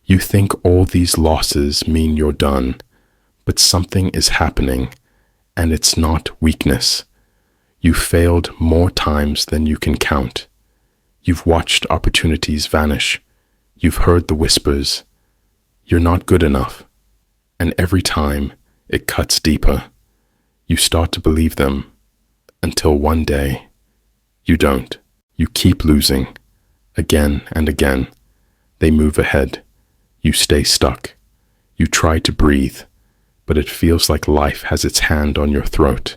You think all these losses mean you're done, but something is happening, and it's not weakness. You failed more times than you can count. You've watched opportunities vanish. You've heard the whispers. You're not good enough. And every time, it cuts deeper. You start to believe them, until one day, you don't. You keep losing, again and again. They move ahead. You stay stuck. You try to breathe, but it feels like life has its hand on your throat.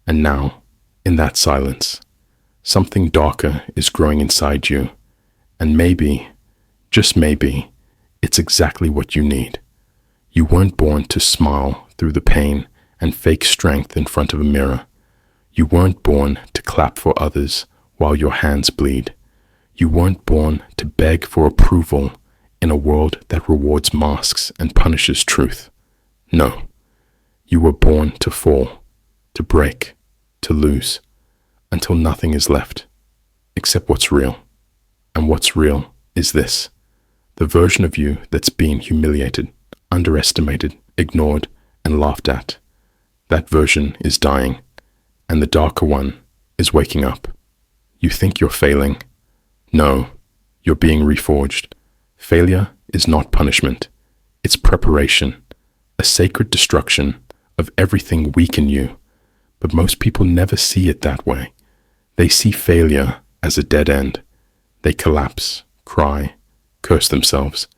And now, in that silence, something darker is growing inside you. And maybe, just maybe, it's exactly what you need. You weren't born to smile through the pain and fake strength in front of a mirror. You weren't born to clap for others while your hands bleed. You weren't born to beg for approval in a world that rewards masks and punishes truth. No, you were born to fall, to break, to lose, until nothing is left, except what's real. And what's real is this: the version of you that's being humiliated, underestimated, ignored, and laughed at. That version is dying, and the darker one is waking up. You think you're failing. No, you're being reforged. Failure is not punishment. It's preparation, a sacred destruction of everything weak in you. But most people never see it that way. They see failure as a dead end. They collapse, cry, curse themselves,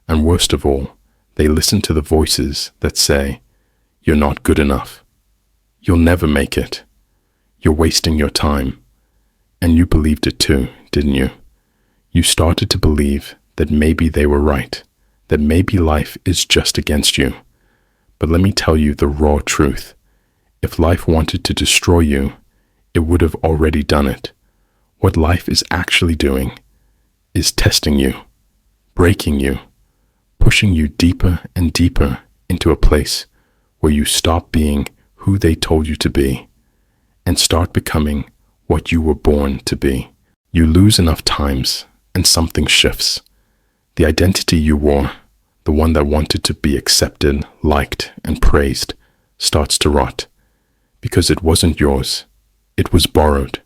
and worst of all, they listen to the voices that say, "You're not good enough. You'll never make it. You're wasting your time." And you believed it too, didn't you? You started to believe that maybe they were right, that maybe life is just against you. But let me tell you the raw truth. If life wanted to destroy you, it would have already done it. What life is actually doing is testing you, breaking you, pushing you deeper and deeper into a place where you stop being who they told you to be and start becoming what you were born to be. You lose enough times and something shifts. The identity you wore, the one that wanted to be accepted, liked, and praised, starts to rot. Because it wasn't yours. It was borrowed.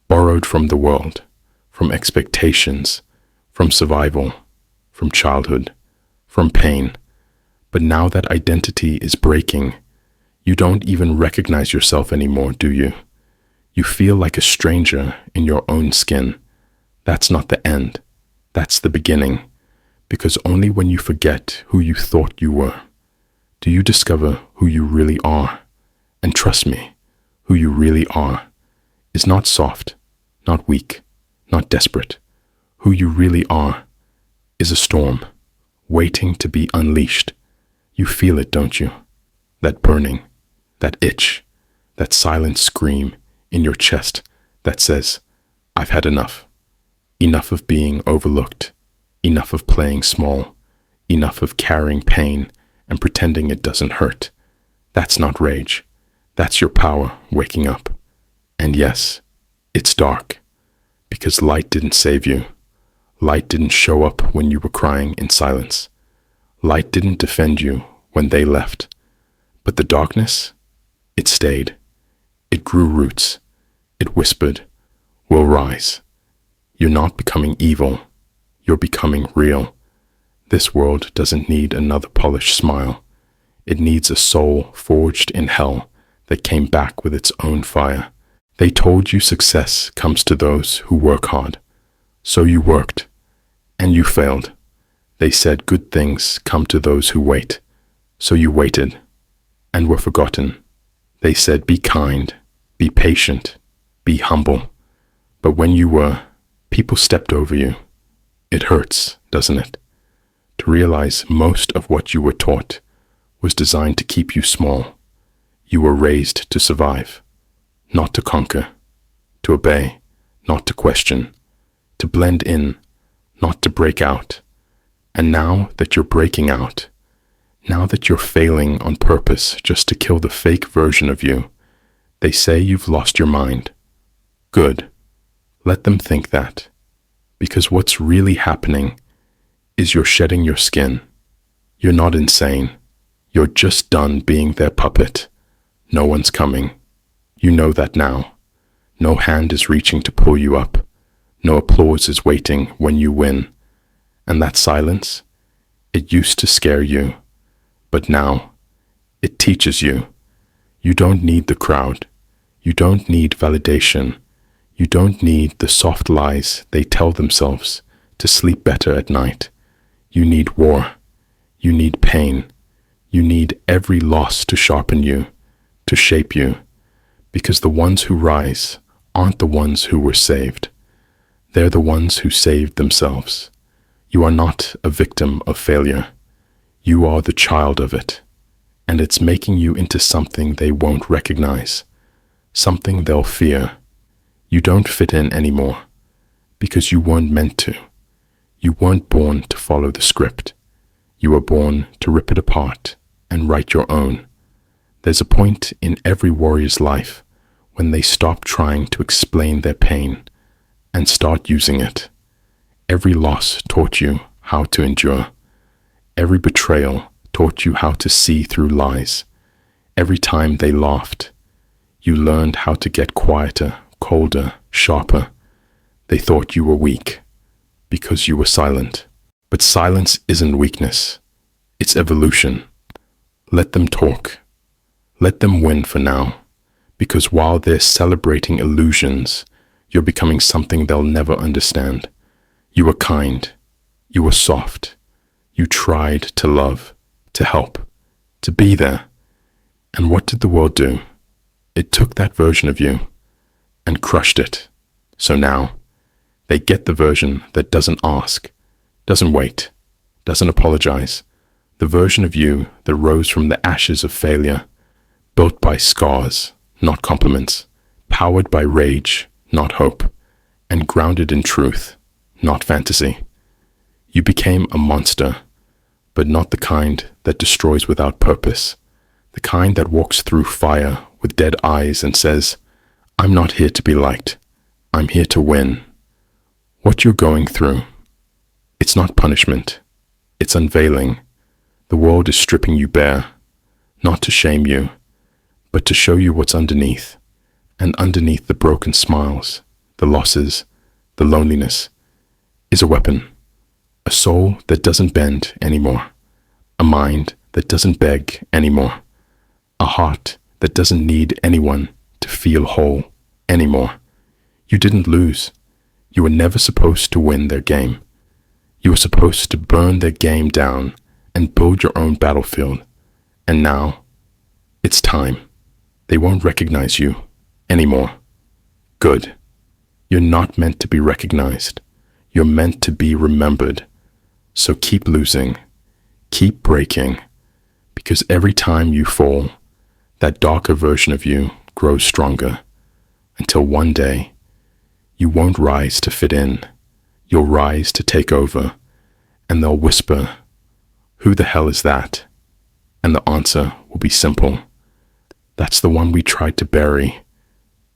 Borrowed from the world, from expectations, from survival, from childhood, from pain. But now that identity is breaking, you don't even recognize yourself anymore, do you? You feel like a stranger in your own skin. That's not the end. That's the beginning. Because only when you forget who you thought you were, do you discover who you really are. And trust me, who you really are is not soft, not weak, not desperate. Who you really are is a storm, waiting to be unleashed. You feel it, don't you? That burning, that itch, that silent scream in your chest that says, "I've had enough. Enough of being overlooked. Enough of playing small. Enough of carrying pain and pretending it doesn't hurt." That's not rage. That's your power waking up. And yes, it's dark, because light didn't save you. Light didn't show up when you were crying in silence. Light didn't defend you when they left. But the darkness, it stayed. It grew roots. It whispered, "We'll rise." You're not becoming evil. You're becoming real. This world doesn't need another polished smile. It needs a soul forged in hell that came back with its own fire. They told you success comes to those who work hard. So you worked, and you failed. They said good things come to those who wait. So you waited, and were forgotten. They said be kind, be patient, be humble. But when you were, people stepped over you. It hurts, doesn't it? To realize most of what you were taught was designed to keep you small. You were raised to survive, not to conquer, to obey, not to question, to blend in, not to break out. And now that you're breaking out, now that you're failing on purpose just to kill the fake version of you, they say you've lost your mind. Good. Let them think that. Because what's really happening is you're shedding your skin. You're not insane. You're just done being their puppet. No one's coming. You know that now. No hand is reaching to pull you up. No applause is waiting when you win. And that silence, it used to scare you. But now, it teaches you. You don't need the crowd. You don't need validation. You don't need the soft lies they tell themselves to sleep better at night. You need war. You need pain. You need every loss to sharpen you, to shape you, because the ones who rise aren't the ones who were saved. They're the ones who saved themselves. You are not a victim of failure. You are the child of it, and it's making you into something they won't recognize, something they'll fear. You don't fit in anymore because you weren't meant to. You weren't born to follow the script. You were born to rip it apart and write your own. There's a point in every warrior's life when they stop trying to explain their pain and start using it. Every loss taught you how to endure. Every betrayal taught you how to see through lies. Every time they laughed, you learned how to get quieter, colder, sharper. They thought you were weak because you were silent. But silence isn't weakness. It's evolution. Let them talk. Let them win for now. Because while they're celebrating illusions, you're becoming something they'll never understand. You were kind. You were soft. You tried to love, to help, to be there. And what did the world do? It took that version of you and crushed it. So now, they get the version that doesn't ask, doesn't wait, doesn't apologize. The version of you that rose from the ashes of failure, built by scars, not compliments, powered by rage, not hope, and grounded in truth, not fantasy. You became a monster, but not the kind that destroys without purpose, the kind that walks through fire with dead eyes and says, I'm not here to be liked. I'm here to win. What you're going through, it's not punishment. It's unveiling. The world is stripping you bare, not to shame you, but to show you what's underneath. And underneath the broken smiles, the losses, the loneliness, is a weapon. A soul that doesn't bend anymore. A mind that doesn't beg anymore. A heart that doesn't need anyone to feel whole anymore. You didn't lose. You were never supposed to win their game. You were supposed to burn their game down and build your own battlefield. And now, it's time. They won't recognize you anymore. Good. You're not meant to be recognized. You're meant to be remembered. So keep losing. Keep breaking. Because every time you fall, that darker version of you grows stronger. Until one day, you won't rise to fit in. You'll rise to take over. And they'll whisper, who the hell is that? And the answer will be simple. That's the one we tried to bury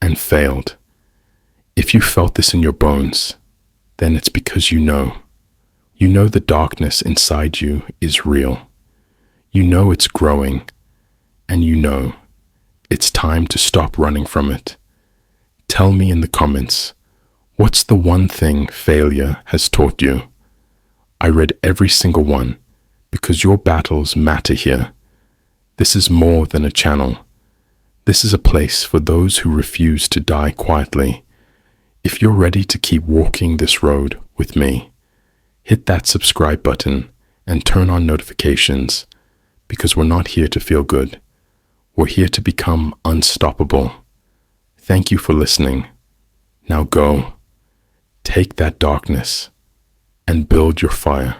and failed. If you felt this in your bones, then it's because you know. You know the darkness inside you is real. You know it's growing, and you know it's time to stop running from it. Tell me in the comments, what's the one thing failure has taught you? I read every single one because your battles matter here. This is more than a channel. This is a place for those who refuse to die quietly. If you're ready to keep walking this road with me, hit that subscribe button and turn on notifications, because we're not here to feel good. We're here to become unstoppable. Thank you for listening. Now go, take that darkness and build your fire.